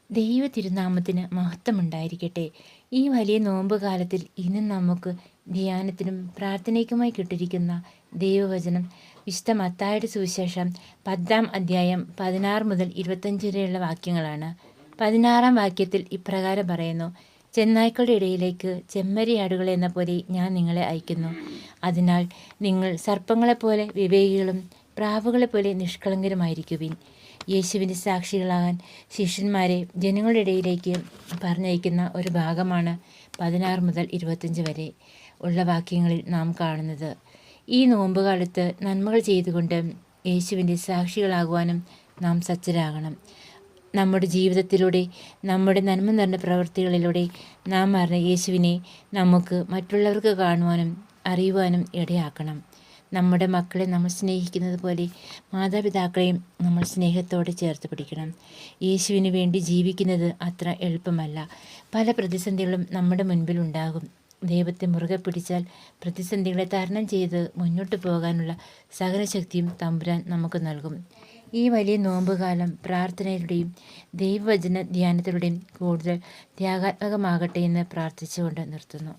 ദൈവ തിരുനാമത്തിന് മഹത്വമുണ്ടായിരിക്കട്ടെ. ഈ വലിയ നോമ്പ് കാലത്തിൽ ഇന്നും നമുക്ക് ധ്യാനത്തിനും പ്രാർത്ഥനയ്ക്കുമായി കിട്ടിയിരിക്കുന്ന ദൈവവചനം വിശുദ്ധ മത്തായിയുടെ സുവിശേഷം 10-ാം അധ്യായം 16 മുതൽ 25 വരെയുള്ള വാക്യങ്ങളാണ്. 16-ാം വാക്യത്തിൽ ഇപ്രകാരം പറയുന്നു: ചെന്നായ്ക്കളുടെ ഇടയിലേക്ക് ചെമ്മരിയാടുകൾ എന്ന പോലെ ഞാൻ നിങ്ങളെ അയക്കുന്നു. അതിനാൽ നിങ്ങൾ സർപ്പങ്ങളെപ്പോലെ വിവേകികളും പ്രാവുകളെപ്പോലെ നിഷ്കളങ്കരുമായിരിക്കുവിൻ. യേശുവിൻ്റെ സാക്ഷികളാകാൻ ശിഷ്യന്മാരെ ജനങ്ങളുടെ ഇടയിലേക്ക് പറഞ്ഞയക്കുന്ന ഒരു ഭാഗമാണ് 16 മുതൽ 25 വരെ ഉള്ള വാക്യങ്ങളിൽ നാം കാണുന്നത്. ഈ നോമ്പുകാലത്ത് നന്മകൾ ചെയ്തുകൊണ്ട് യേശുവിൻ്റെ സാക്ഷികളാകുവാനും നാം സജ്ജരാകണം. നമ്മുടെ ജീവിതത്തിലൂടെ, നമ്മുടെ നന്മ നിറഞ്ഞ പ്രവൃത്തികളിലൂടെ നാം അറിഞ്ഞ യേശുവിനെ നമുക്ക് മറ്റുള്ളവർക്ക് കാണുവാനും അറിയുവാനും ഇടയാക്കണം. നമ്മുടെ മക്കളെ നമ്മൾ സ്നേഹിക്കുന്നത് പോലെ മാതാപിതാക്കളെയും നമ്മൾ സ്നേഹത്തോടെ ചേർത്ത് പിടിക്കണം. യേശുവിന് വേണ്ടി ജീവിക്കുന്നത് അത്ര എളുപ്പമല്ല. പല പ്രതിസന്ധികളും നമ്മുടെ മുൻപിൽ ഉണ്ടാകും. ദൈവത്തെ മുറുകെ പിടിച്ചാൽ പ്രതിസന്ധികളെ തരണം ചെയ്ത് മുന്നോട്ട് പോകാനുള്ള സഹനശക്തിയും തമ്പുരാൻ നമുക്ക് നൽകും. ഈ വലിയ നോമ്പുകാലം പ്രാർത്ഥനയിലൂടെയും ദൈവവചന ധ്യാനത്തിലൂടെയും കൂടുതൽ ത്യാഗാത്മകമാകട്ടെ എന്ന് പ്രാർത്ഥിച്ചുകൊണ്ട് നിർത്തുന്നു.